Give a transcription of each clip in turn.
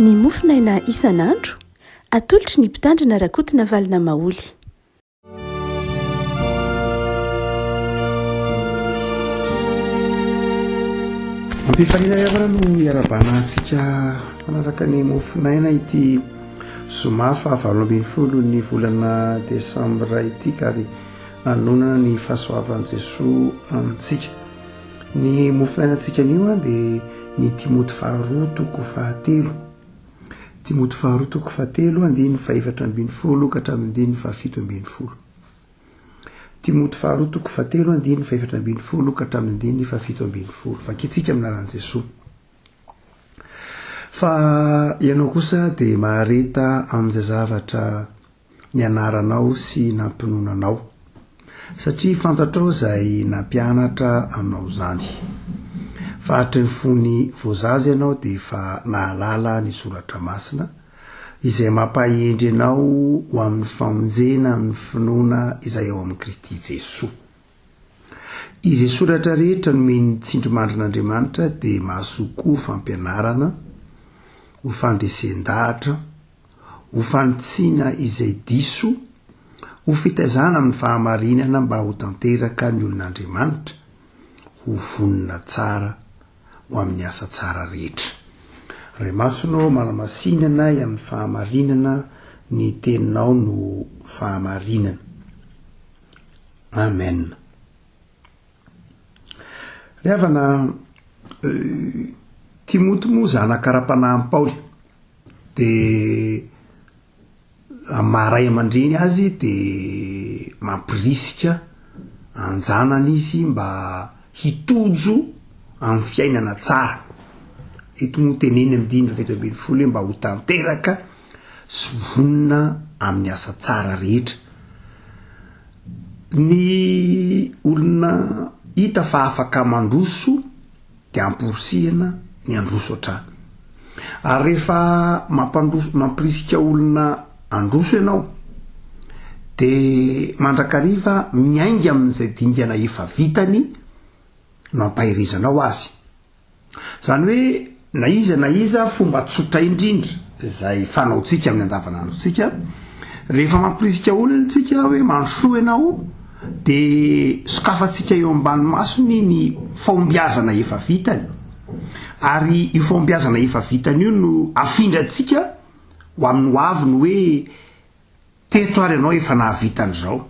ny mofinaina isan'andro atolotry ny mpitandrina rakotina valina maoly. Ampifanina avana no iarabana antsika manaraka ny mofinaina ity zoma fa 20 ny volana desambra ity kary anonana ny fahasoavan'i Jesoa amintsika. Ny mofinaina antsika anio dia ny Timoty faharoa toko fahatelo. Timoty faharoa toko fahatelo andiny faefatra ambin'ny folo ka hatramin'ny fahafito ambin'ny folo. Timoty faharoa toko fahatelo andiny faefatra ambin'ny folo ka hatramin'ny fahafito ambin'ny folo. Fakitsika aminaran'i Jesoa. Fa ianao kosa dia mahareta amin'izay zavatra nianaranao sy nampinonanao, satria fantatrao izay nampianatra aminao zany. Fa hatry ny fony voazazy ianao dia fa nahalala ny soratra masina izay mampahendry anao ho amin'ny famonjena amin'ny finoana izay ao amin'ny Kristy Jesoa. Izay soratra rehetra nomeny tsindrimandrin'Andriamanitra dia mahasoa fampianarana, ho fandresen-dahatra, ho fanitsiana izay diso, ho fitaizana amin'ny fahamarinana mba ho tanteraka ny olon'Andriamanitra, ho vonina tsara ho amin'ny asa tsara rehetra. Ray masonao manamasinana amin'ny fahamarinana, ny teninao no fahamarinana. Amen. Rehavana Timoty moa zanakara-panahin'i Paoly dia maray aman-dreny azy dia mampirisika anjanany izy mba hitojo amin'ny fiainana tsara. Eto moa teneny amin'ny 5:20 mba ho tanteraka sy vonina amin'ny asa tsara rehetra. Ny olona hita fa afaka mandroso dia amporisihana ny androso hatrany. Ary rehefa mampirisika olona androso ianao dia mandrakariva miaingy amin'izay dingana efa vitany no ampahirizanao azy. Zany hoe na iza fomba tsotra indrindra izay fanaontsika amin'ny andavanandrontsika, rehefa mampirisika olona tsika hoe mansoa ianao dia sokafantsika eo ambany masony ny fahombiazana efa vitany, ary io fahombiazana efa vitany io no afindrantsika ho amin'ny hoaviny hoe teto ary ianao efa nahavitany izao.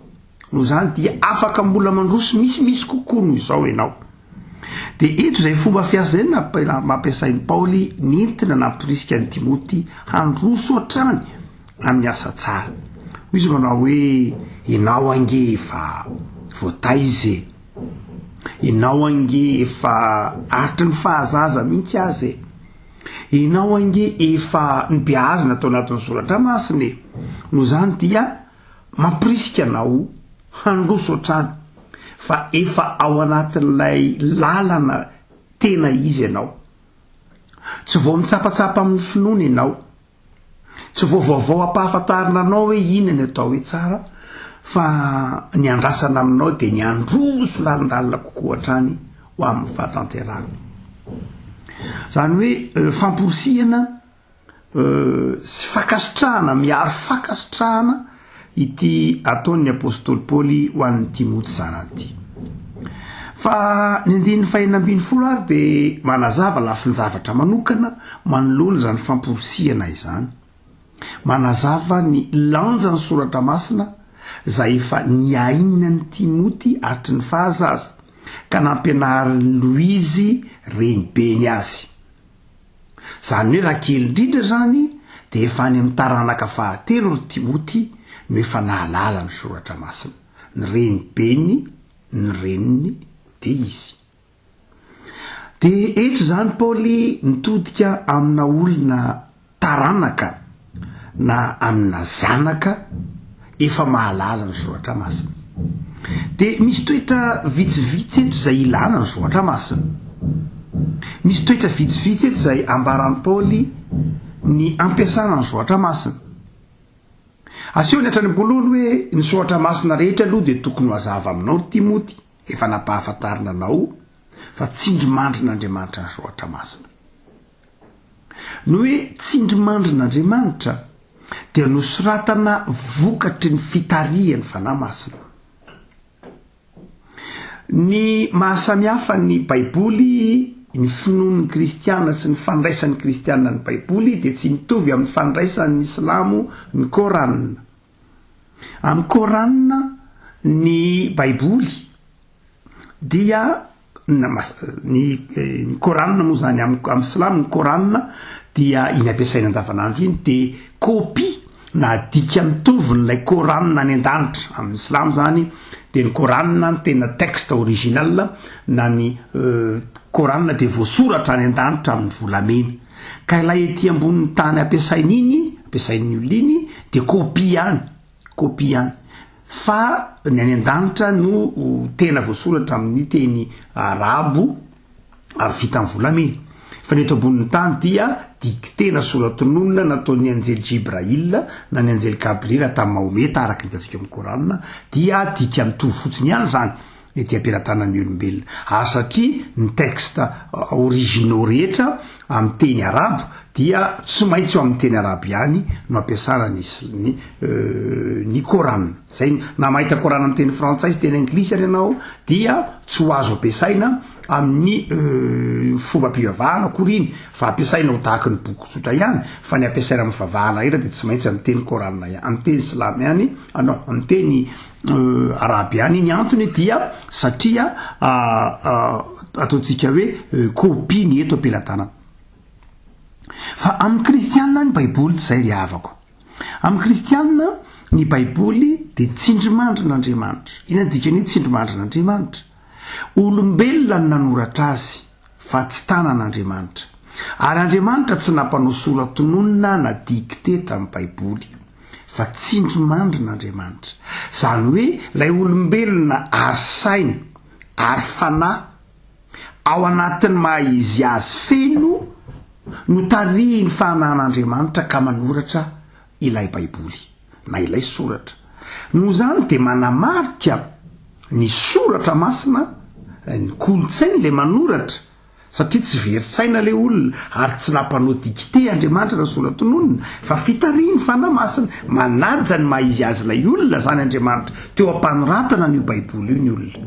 Noho izany dia afaka mbola mandroso misimisy kokoa noho izao ianao. Dia eto izay fomba fiasa izay mampiasain'i Paoly nentina nampirisika ny Timoty handroso hatrany amin'ny asa tsara. Izy manao hoe ianao ange efa voataizy, ianao ange efa atry ny fahazaza mihitsy azy, ianao ange efa nibeazina tao anatin'ny soratra masina. Noho izany dia mampirisika anao handroso hatrany fa efa ao anatin'ilay lalana tena izy ianao. Tsy vao mitsapatsapa amin'ny finoana ianao, tsy vao vaovao ampahafantarina anao hoe inona ny atao hoe tsara, fa ny andrasana aminao dia ny androso lalindalina kokoa hatrany ho amin'ny fahatanterana. Zany hoe famporisihana sy fakasitrahana, miaro fakasitrahana ity ataon'ny apôstôly Paoly ho an'ny Timoty zanany ity. Fa ny 9:20 ary dia manazava lafin-javatra manokana manoloana izany famporisihana izany. Manazava ny lanjan'ny soratra masina izay efa niainina ny Timoty hatry ny fahazaza ka nampianariny Loizy renibeny azy. Zany hoe raha kely indrindra zany dia efa any amin'ny taranaka fahatelo ry Timoty no efa nahalala ny soratra masina, ny renibeny, ny reniny dia izy. Dia eto zany Paoly nitodika amina olona taranaka na amina zanaka efa mahalala ny soratra masina. Dia misy toetra vitsivitsy eto izay ilana ny soratra masina. Misy toetra vitsivitsy eto izay ambaran'i Paoly ny ampiasana ny soratra masina. Aseho ny hatrany am-polohany hoe ny soratra masina rehetra aloha dia tokony ho hazava aminao Timoty, efa nampahafantarina anao fa tsindrimandrin'Andriamanitra ny soratra masina. no hoe tsindrimandrin'andriamanitra dia nosoratana vokatry ny fitariany fanahy masina. Ny mahasamihafa ny baiboly, ny finoan'ny kristiana sy ny fandraisan'ny kristiana ny baiboly dia tsy mitovy amin'ny fandraisan'ny islamo ny koranina. Amin'ny koranina ny baiboly dia ny koranina moa zany amin'ny islamo ny koranina dia iny ampiasaina andavanandro iny dia kopia na dika mitovy n'ilay koranina any an-danitra. Amin'ny islamo zany dia ny koranina ny tena texte original na ny koranina dia voasoratra any an-danitra amin'ny volamena, ka ilay ety ambonin'ny tany ampiasain'ny olona iny dia kopia any, fa ny any an-danitra no tena voasoratra amin'ny teny arabo ary vita amin'ny volamena. Fa ny eto ambonin'ny tany dia diktena soraton'olona nataon'ny anjely Jibrail na ny anjely Gabriel tamin'ny Mahometa araka ny hitantsika amin'ny koranina dia dika mitovy fotsiny ihany zany ety ampiaratanan'ny olombelona. Satria ny texte originaux rehetra amin'ny teny arabo dia tsy maintsy eo amin'ny teny arabo ihany no ampiasana ny koranina. Zay na mahita koranina amin'ny teny frantsay sy teny anglisy ary ianao dia tsy ho azo ampiasaina amin'ny fomba mpivavahana akoriny, fa ampiasaina ho tahaka ny boky tsotra ihany, fa ny ampiasaina amin'ny vavahana ira dia tsy maintsy amin'ny teny koranina ihany, amin'ny teny silamo ihany, amin'ny teny araby ihany. Ny antony dia satria ataontsika hoe kopia ny eto ampelantanana. Fa amin'ny kristianina ny baiboly tsy zay ry havako. Amin'ny kristianina ny baiboly dia tsindrimandrin'Andriamanitra. Ina dikany tsindrimandrin'Andriamanitra? Olombelona no nanoratra azy fa tsy tanan'Andriamanitra, ary Andriamanitra tsy nampanosoraton'olona na dikte tamin'ny baiboly fa tsindrimandrin'Andriamanitra. Zany hoe ilay olombelona ary saina ary fanahy ao anatin'ny maha izy azy feno no tarihiny fahanan'Andriamanitra ka manoratra ilay baiboly na ilay soratra. Noho zany dia manamarika ny soratra masina ny kolontsaina ilay manoratra, satria tsy veritsaina ilay olona ary tsy nampanao dikte Andriamanitra na soraton'olona fa fitarihiny fanahy masina, manaja ny maha izy azy ilay olona zany Andriamanitra teo ampanoratana n'io baiboly io ny olona.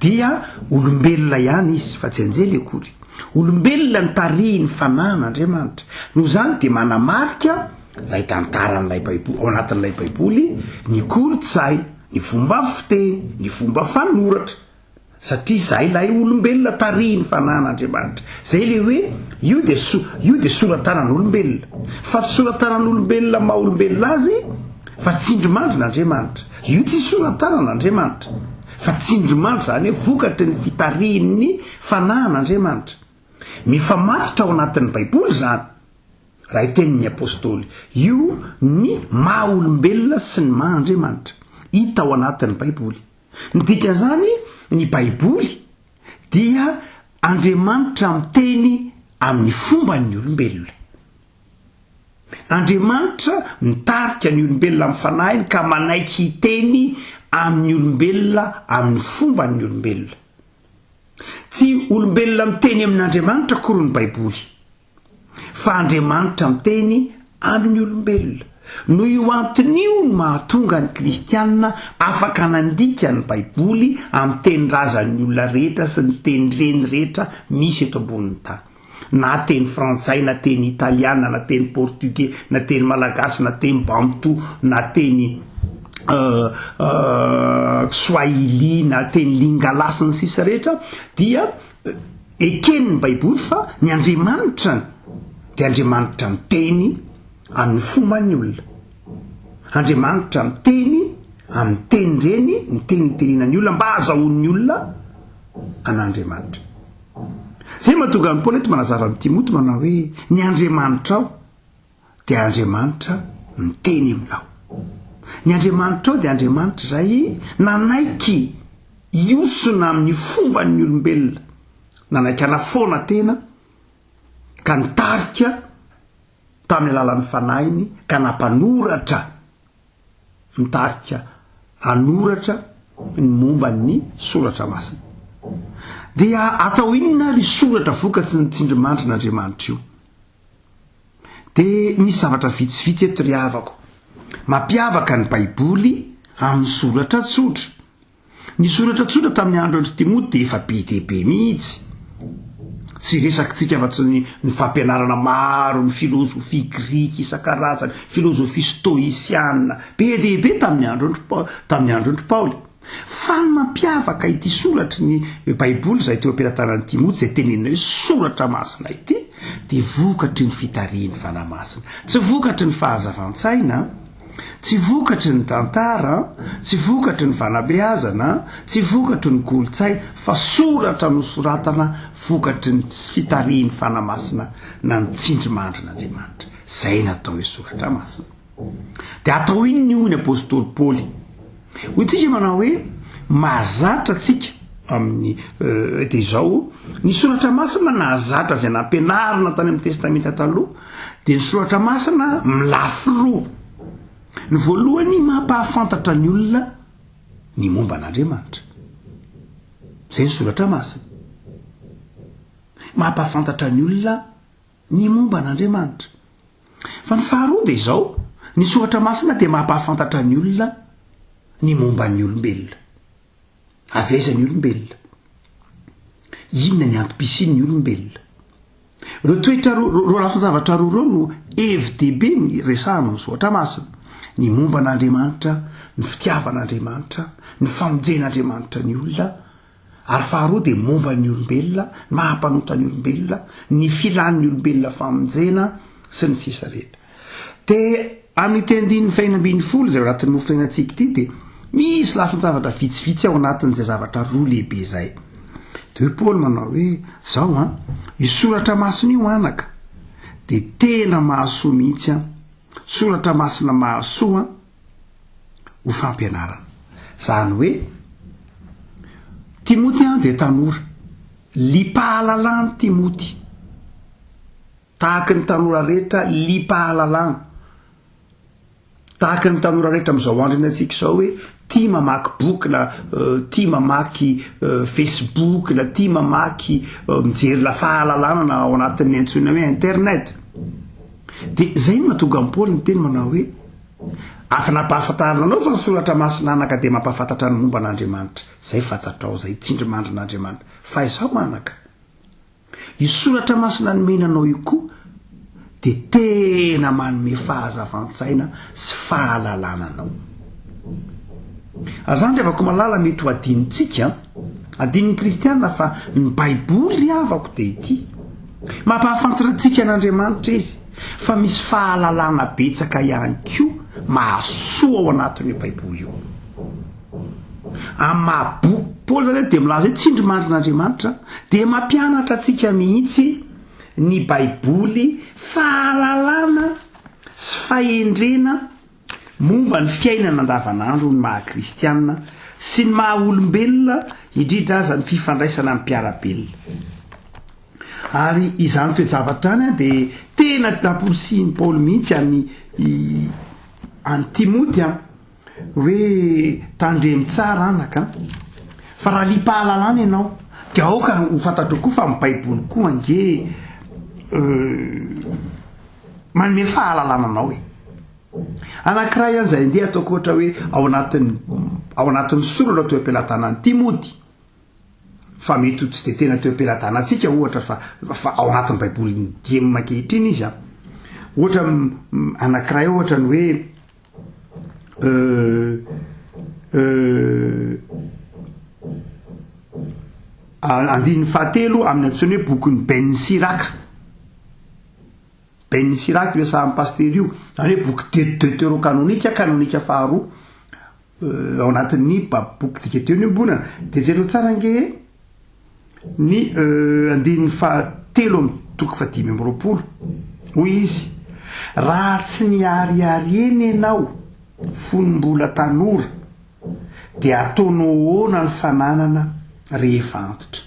Dia olombelona ihany izy fa tsy anjely akory, olombelona ny tarihiny fanahin'Andriamanitra. Noho zany dia manamarika lay tantaran'ilay baiboly ao anatin'ilay baiboly ny kolotsay, ny fomba fiteny, ny fomba fanoratra, satria zay ilay olombelona tarihiny fanahin'Andriamanitra. Zay le hoe io dia soratanan'olombelona, fa tsy soratanan'olombelona maha olombelona azy fa tsindrimandrin'Andriamanitra. Io tsy soratanan'Andriamanitra fa tsindrimandry, zany hoe vokatry ny fitarihin'ny fanahin'Andriamanitra. Mifamatotra ao anatin'ny baiboly zany raha tenin'ny apôstôly, io ny maha olombelona sy ny maha Andriamanitra hita ao anatin'ny baiboly. Ny dikan'izany ny baiboly dia Andriamanitra miteny amin'ny fomban'ny olombelona. Andriamanitra mitarika ny olombelona amin'ny fanahiny ka manaiky hiteny amin'ny olombelona amin'ny fomban'ny olombelona. Tsy olombelona miteny amin'Andriamanitra akory ny baiboly, fa Andriamanitra miteny amin'ny olombelona. No io anton'io no mahatonga ny kristianina afaka nandika ny baiboly amin'ny teny razan'ny olona rehetra sy ny teny reny rehetra misy eto ambonin'ny tany, na teny frantsay, na teny italiana, na teny portugais, na teny malagasy, na teny bantou, na teny swahili, na teny lingala sy ny sisa rehetra, dia eken'ny baiboly fa ny Andriamanitra dia Andriamanitra miteny amin'ny fomban'ny olona. Andriamanitra miteny amin'ny teny reny, ny teny tenenan'ny olona mba azahoan'ny olona an'Andriamanitra. Zay mahatonga ny Paoly eto manazava amin'ny Timoty manao hoe ny Andriamanitra ao dia Andriamanitra miteny aminao. Ny Andriamanitra ao dia Andriamanitra zay nanaiky iosona amin'ny fomban'ny olombelona, nanaiky anafoana tena ka nitarika tamin'ny alalan'ny fanahiny ka nampanoratra, nitarika anoratra ny momba ny soratra masina. Dia atao inona ry soratra vokatsy ny tsindrimandrin'Andriamanitra io? de misy zavatra vitsivitsy eto ry havako mampiavaka ny baiboly amin'ny soratra tsotra. Ny soratra tsotra tamin'ny andro andro Timoty de efa be dehibe mihitsy, tsy resakitsika fa tsy ny fampianarana maro, ny filozofia grika isan-karazany, filozofia stoisiana be dehibe tamin'ny andro andro Paoly. Fa ny mampiavaka ity soratra ny baiboly zay teo ampilatanan'ny Timoty zay tenenina hoe soratra masina ity de vokatry ny fitariany fanamasina, tsy vokatry ny fahazavan-tsaina, tsy vokatry ny tantara, tsy vokatry ny fanabeazana, tsy vokatry ny kolotsay, fa soratra nosoratana vokatry ny fitariany fanamasina na ny tsindrimandrin'Andriamanitra. Zay natao hoe soratra masina. De atao iny ny hoy ny apôstôly Paoly. Hoy tsika manao hoe mahazatra tsika amin'ny de izao ny soratra masina nahazatra zay nampianarina tany amin'ny testamenta taloha, de ny soratra masina milafy roa. Ny voalohany mampahafantatra ny olona ny momba an'Andriamanitra, zay ny soratra masina, mampahafantatra ny olona ny momba an'Andriamanitra. Fa ny faharoa de izao, ny soratra masina de mampahafantatra ny olona ny momba ny olombelona, avezany olombelona, inona ny antom-pisian'ny olombelona. Reo toetra ro lafin-javatra roa reo no hevi-dehibe ny resahana ny soratra masina: ny momba an'Andriamanitra, ny fitiavan'Andriamanitra, ny famonjen'Andriamanitra ny olona, ary faharoa de momba ny olombelona, mahampanota ny olombelona, ny filan'ny olombelona famonjena sy ny sisa rehetra. De amin'ny tendiny fainambiny folo zay anatin'ny mofinainantsika ity de misy lafin-javatra vitsivitsy ao anatin'izay zavatra roa lehibe zay. De Paoly manao hoe zao io soratra masina io anaka de tena mahasoa mihitsy soratra masina mahasoa ho fampianarana. Zany hoe Timoty de tanora, lipahalalany Timoty, tahaky ny tanora rehetra lipahalalany, tahaky ny tanora rehetra am'izao andro iny antsika zao hoe tia mamaky boky na tia mamaky Facebook na tia mamaky mijery la fahalalana na ao anatin'ny antsoina hoe internet. De zay no mahatonga amin'ny Paoly ny teny manao hoe afa nampahafantarana anao fa ny soratra masina anaka de mampahafantatra ny momba an'Andriamanitra. Zay fantatrao zay tsindrimandrin'Andriamanitra. Fa izao anaka, io soratra masina nomenanao io koa de tena manome fahazavan-tsaina sy fahalalana anao. Azany rehefa ko malala mety ho adinitsika, adin'ny kristiana, fa ny baiboly avako de ity mampahafantatra antsika an'Andriamanitra izy, fa misy fahalalana betsaka ihany koa mahasoa ao anatin'io baiboly io. Amaboky Paoly zany de milaza hoe tsindrimandrin'Andriamanitra de mampianatra antsika mihitsy ny baiboly fahalalana sy fahendrena momba ny fiainana andavanandro ny maha-kristianina sy ny maha-olombelona, indrindra aza ny fifandraisana amin'ny mpiarabelona. Ary izany toejavatra any de tena taporisiany Paoly mihitsy any Timoty hoe tandremy tsara anaka, fa raha lipahalalana ianao de aoka ho fantatro koa fa amin'ny baiboly koa ange manome fahalalana anao e. Anankiray ihany zay ndeha ataoko ohatra hoe ao anatin'ny soratra teo am-pilatanan'ny Timoty, fa mety ho tsy de tena teo am-pilatanantsika ohatra fa ao anatin'ny baiboly ny dimy mankehitriny izy ohatra anankiray ohatra ny hoe andin'ny fahatelo amin'ny antsoina hoe bokin'ny Ben Siraka. Ben Siraka io sahan'ny pastery io, zany hoe boky kanonika faharoa ao anatin'ny boky dika teo ny ombonana. De zay reo tsara nge ny andin'ny fahatelo amin'ny toko fadimy amby roapolo, hoy izy: raha tsy niariary eny ianao fonombola tanora de ataonao ahoana ny fananana rehefa antitra.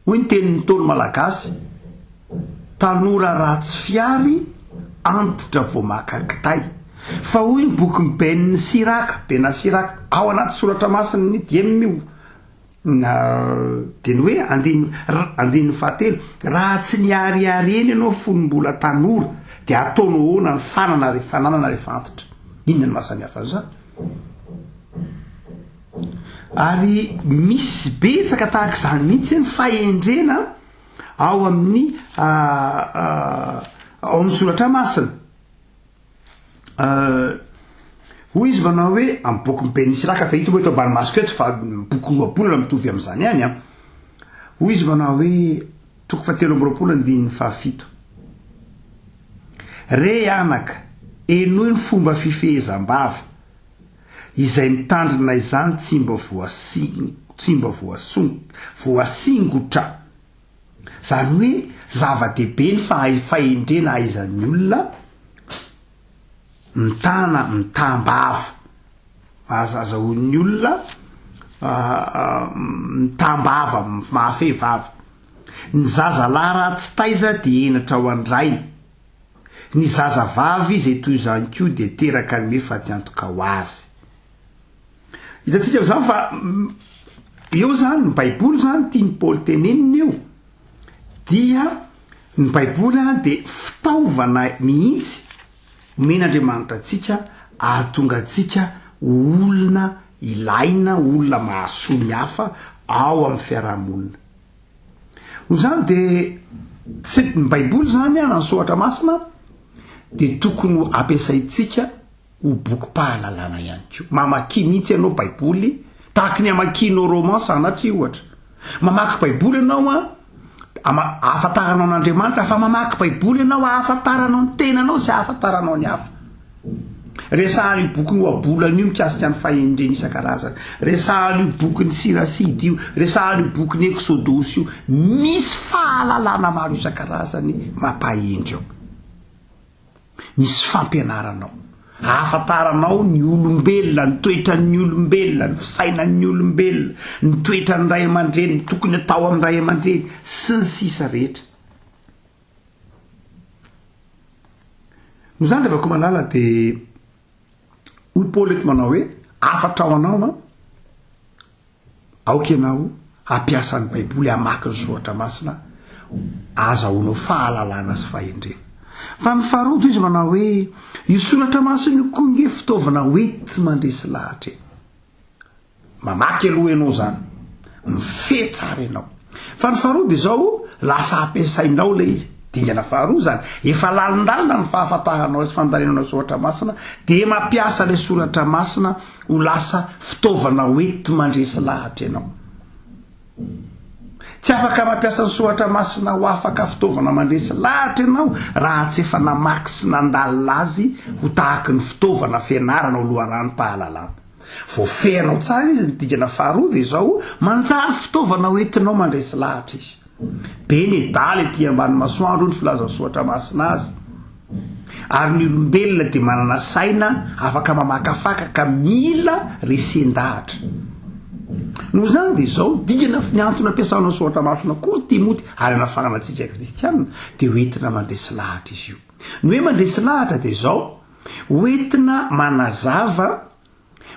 Hoy ny tenin'ny tony malagasy: tanora ratsy fiary antitra vo maka kitay. Fa hoy ny boky Ben Siraka ao anaty soratra masina ny diemio de ny hoe andin'ny fahatelo: raha tsy niariary eny ianao fonombola tanora de ataonao hoana ny fanana fananana rehefa antitra inona ny mahasamihafa an'izany ary misy betsaka tahaka izany mihitsy ny fahendrena ao amin'ny ao amin'ny soratra masina hoy izy manao hoe amin'ny boky mipenisy raka fa hita hoe eto ambany masoko eto fa boky noabolana mitovy amin'izany ihany a hoy izy manao hoe toko fatelo amby roapolo andininy fahafito re anaka enoy ny fomba fifehezam-bava izay mitandrina izany tsy mba voasingotra zany hoe zava-dehibe ny fahendrena aizan'ny olona mitambava azahoan'ny olona mitambava mahafehivava ny zaza lara tsy taiza de enatra ao andrainy ny zaza vavy zay toy izany koa de teraka ny hoe fa tiantoka ho azy hitatsika zany fa eo zany ny baiboly zany tia ny Paoly teneniny eo dia ny baiboly de fitaovana mihitsy omen'Andriamanitra atsika ahatonga atsika olona ilaina olona mahasoa ny hafa ao amin'ny fiarahamonina no zany de ny baiboly zany ny soratra masina de tokony ampiasaitsika ho bokim-pahalalana ihany koa mamaky mihitsy ianao baiboly tahaka ny amakinao romansa anatry ohatra mamaky baiboly ianao ahafantaranao n'Andriamanitra fa mamaky baiboly ianao ahafantaranao ny tenanao sy ahafantaranao ny hafa resahan'io boky noabolana io mikasika ny fahendrena isan-karazany resahan'io boky ny sirasidy io resahan'io boky ny exodosy io misy fahalalana maro isan-karazany mampahendry ao misy fampianaranao ahafantaranao ny olombelona ny toetran'ny olombelona ny fisainan'ny olombelona ny toetran'ny ray aman-dreny ny tokony atao amin'ny ray aman-dreny sy ny sisa rehetra no zany rehefa ko malala de hoy Paoly eto manao hoe afatra ao anao aoka ianao ampiasa ny baiboly hamaky ny soratra masina azahoanao fahalalana sy fahendrena fa ny faharoa izy manao hoe io soratra masina io koa nge fitaovana hoety mandresy lahatra mamaky aloha ianao zany mifehy tsara ianao fa ny faharoa de zao lasa ampiasainao le izy dingana faharoa zany efa lalindalina ny fahafantaranao sy fandalenana soratra masina de mampiasa le soratra masina ho lasa fitaovana hoety mandresy lahatra ianao tsy afaka mampiasa ny soratra masina ho afaka fitaovana mandresy lahatra ianao raha tsy efa namaky sy nandalina azy ho tahaka ny fitaovana fianarana ho loharanom-pahalalana voafehanao tsara izy ny dingana faharoa de zao manjary fitaovana hoentinao mandresy lahatra izy be ny daly ty ambany masoandro ny filaza soratra masina azy ary ny olombelona de manana saina afaka mamakafaka ka mila resen-dahatra no zany de zao dingana ny antony ampiasanao soratra masina kory timoty ary anafagnanatsika kristianina de hoentina mandresy lahatra izy io ny hoe mandresy lahatra de zao hoentina manazava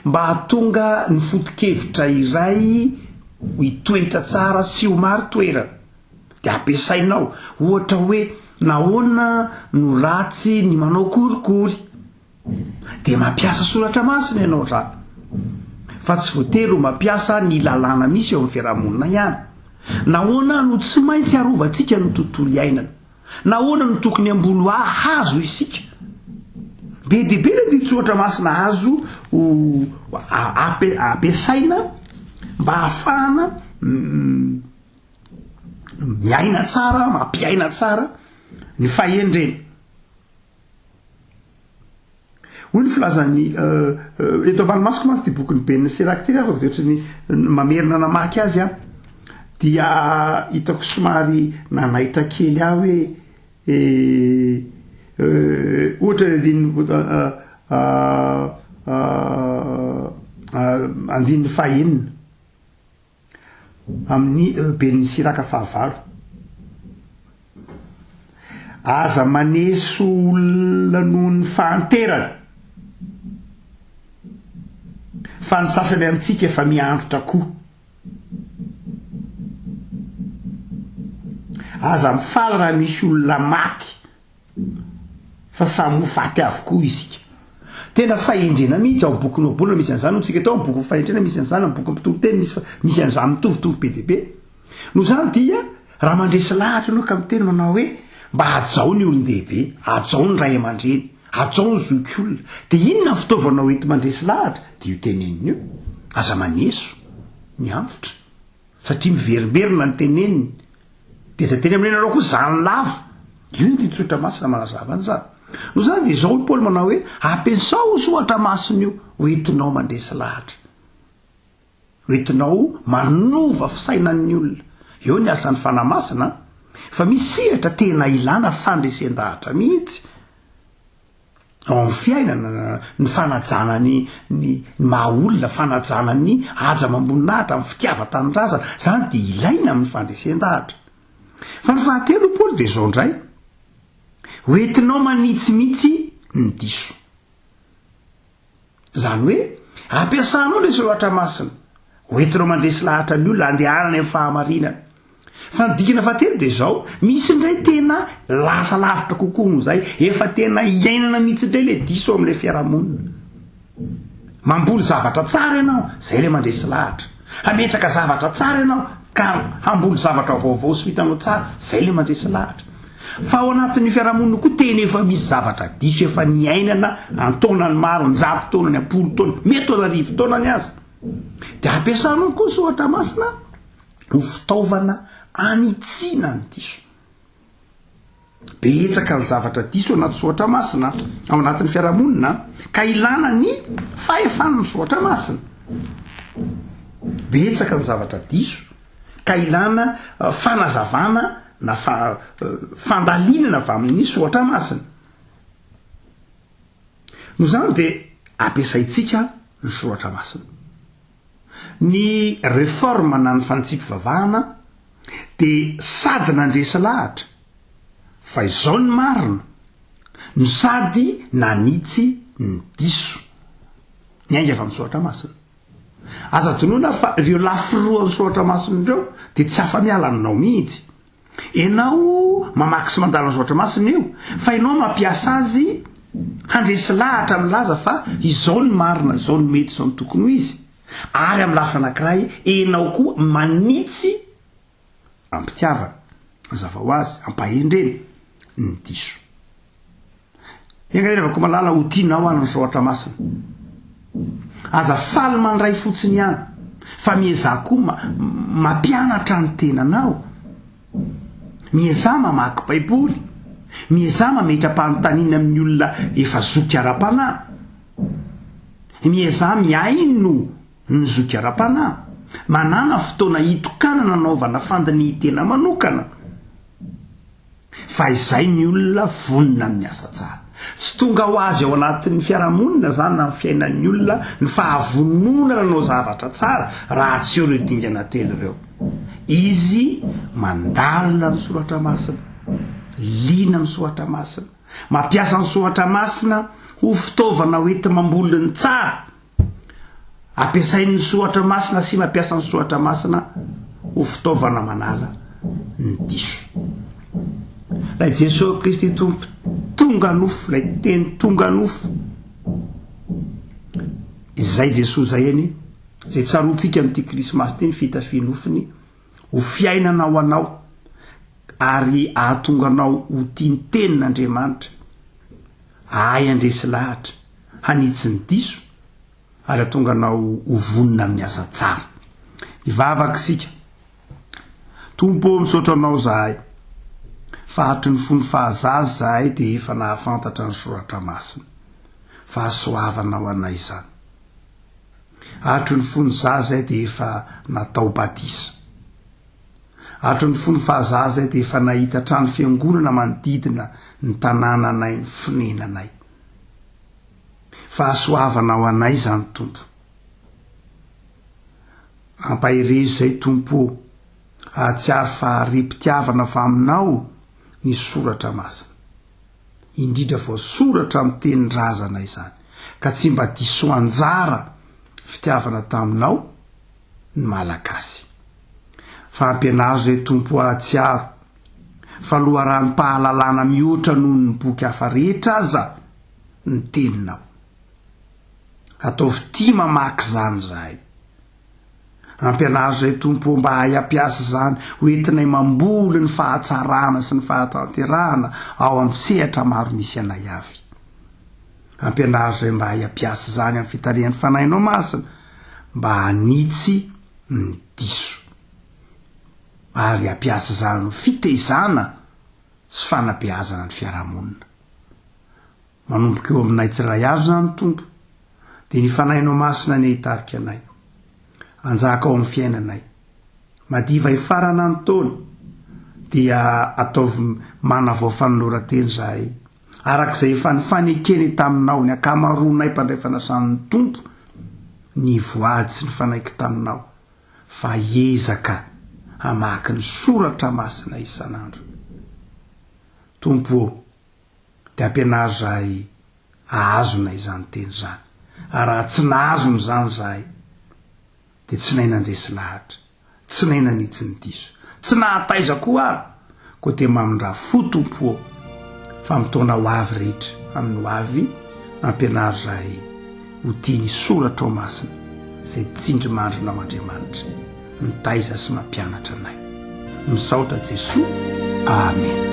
mba hatonga ny foto-kevitra iray hitoetra tsara sy ho maro toerana de ampiasainao ohatra hoe nahoana no ratsy ny manao korikory de mampiasa soratra masina ianao zany fa tsy voatery ho mampiasa ny lalàna misy eo amin'ny fiarahamonina ihany nahoana no tsy maintsy arovantsika ny tontolo iainana nahoana no tokony ambolo hazo isika be dehibe le ty soratra masina azo ampiasaina mba hahafahana miaina tsara mampiaina tsara ny fahendrena hoy ny filazany eto ambany masoko mantsy ty boky ny benina seraky ty refa ohatry ny mamerina namaky azy a dia hitako somary nanaitra kely aho hoe ohatra andininy fahenina amin'ny beniny siraka fahavalo aza maneso olona noho ny fahanterana fa ny sasany amintsika efa miandrotra koa aza mifaly raha misy olona maty fa samy mofaty avokoa isika tena fahendrena mihitsy ao bokinao bolina misy an'izany no tsika tao amin'ny boky fahendrena misy an'izany amin'ny boky mpitoviteny misy an'izany mitovitovy be deaibe no zany dia raha mandresy lahatra anao ka miteny manao hoe mba hajao ny olon-dehibe ajao ny ray aman-dreny ajao ny zoikolona de inona ny fitaovanao ety mandresy lahatra de io teneniny io aza maneso ny anfotra satria miverimberina ny teneniny de za teny amin'eny anao koa zany lava io ny titsotra masina manazava any zany no zany de zao Paoly manao hoe ampensao soatra masina io hoentinao mandresy lahatra hoentinao manova fisainan'ny olona eo ny asan'ny fanamasina fa misehatra tena ilana fandresen-dahatra mihitsy ao amin'ny fiainana ny fanajana ny maha olona fanajana ny aja mamboninahitra amin'ny fitiava-tanindrazana zany de ilaina amin'ny fandresen-dahatra fa ny fahatelo Paoly de zao ndray hoentinao manitsimitsy ny diso zany hoe ampiasanao le soatra masina hoentinao mandresy lahatra ny olona andehanany amin'ny fahamarinana fa nydikina fahatelo de zao misy ndray tena lasa lavitra kokoa no zay efa tena iainana mihitsy indray le diso amin'le fiarahamonina mamboly zavatra tsara ianao zay le mandresy lahatra hametraka zavatra tsara ianao ka hamboly zavatra vaovao sy vitanao tsara zay le mandresy lahatra fa ao anatin'ny fiarahamonina koa tena efa misy zavatra diso efa niainana antaonany maro njato taona ny apolo taona mety anarivo taona ny azy de ampiasanao koa soatra masina ho fitaovana anitsiana ny diso betsaka ny zavatra diso anaty soatra masina ao anatin'ny fiarahamonina ka ilana ny fahefanany soatra masina betsaka ny zavatra diso ka ilana fanazavana na fandalinana avy amin'ny soatra masina no zany de ampiasaitsika ny soatra masina ny réforme na ny fanitsipivavahana de sady nandresy lahatra fa izao ny marina no sady nanitsy ny diso ny ainga avy amin'ny soatra masina aza tonoana fa ireo lafiroan'ny soatra masina ireo de tsy afa-miala aminao mihitsy ianao mamaky sy mandala ny soatra masina io fa ianao mampiasa azy handresy lahatra milaza fa izao ny marina izao ny mety izao ny tokony ho izy ary amin'ny lafi anankiray enao koa manitsy ampitiavana mazava ho azy ampahendreny ny diso engaeravako malala ho tianao any ny soatra masina aza faly mandray fotsiny ihany fa miezah koa mampianatra ny tenanao miezah mamaky baiboly miezah mametram-panontaniana amin'ny olona efa zoky ara-panahy miezah miaino ny zoky ara-panahy manana fotoana hitokanana anaovana fandinihy-tena manokana fa izay ny olona vonina amin'ny asa tsara tsy tonga ho azy ao anatin'ny fiarahamonina zany na ny fiainan'ny olona ny fahavononana nanao zavatra tsara raha tsy eo ireo dingana telo ireo izy mandalina ny soratra masina lina ny soatra masina mampiasa ny soatra masina ho fitaovana hoety mamboly ny tsara ampiasain'ny soatra masina sy mampiasa ny soatra masina ho fitaovana manala ny diso lay Jesosy Kristy tompo tonga nofo lay teny tonga nofo izay Jesosy zay eny zay tsarotsika amin'ity krismasy ty ny fitafianofony ho fiainana ho anao ary ahatonganao ho tiany tenin'Andriamanitra ay andresy lahatra hanitsy ny diso ary ahatonganao ho vonina amin'ny asa tsara ivavaka sika tompo misaotra anao zahay fahatry ny fony fahazazy zahay de efa nahafantatra ny soratra masina fahasoavanao anay zany hatry ny fony zahay de efa natao batisa hatry ny fony fahazazy de efa nahita trano fiangonana manodidina ny tanàna anay ny fonenanay fahasoavanao anay zany tompo ampahirezo zay tompo ahatsiary faharepitiavana fa aminao ny soratra masina indrindra vao soratra amin'ny tenin-drazanay zany ka tsy mba diso anjara fitiavana taminao ny malagasy fa ampianazo zay tompo ahatsiaro fa loharanom-pahalalana mihoatra noho ny boky hafa rehetra aza ny teninao. Ataovy tia mamaky zany zahay. Ampianary zay tompo mba hay ampiasa zany hoentinay mamboly ny fahatsarana sy ny fahatanterahana ao amin'ny sehatra maro misy anay avy. Ampianary zay mba hay ampiasa zany amin'ny fitarihan'ny fanahinao masina mba hanitsy ny diso, ary ampiasa zany fitezana sy fanabeazana ny fiarahamonina. Manomboka eo aminay tsiray azo zany tompo, dia ny fanahinao masina ny hitarika anay, anjaka ao amin'ny fiainanay. Madiva hifarana ny taona dia ataovy manavao fanoloran-teny zahay, arak'izay efa nifanekeny taminao ny akamaroanay mpandray fanasan'ny tompo ny voady sy ny fanaiky taminao, fa hiezaka hamaky ny soratra masina isan'andro. Tompo, dia ampianary zahay ahazona izany teny zany, ary raha tsy nahazony zany zahay dia tsy nay nandresy lahatra, tsy nay nanitsy ny diso, tsy nahataiza koa ary, koa dia mamindra fo tompo, fa mitona ho avy rehetra amin'ny ho avy ampianary zahay ho tia ny soratra ao masina izay tsindry mandrinao Andriamanitra, mitaiza sy mampianatra anay. Misaotra Jesosy. Amen.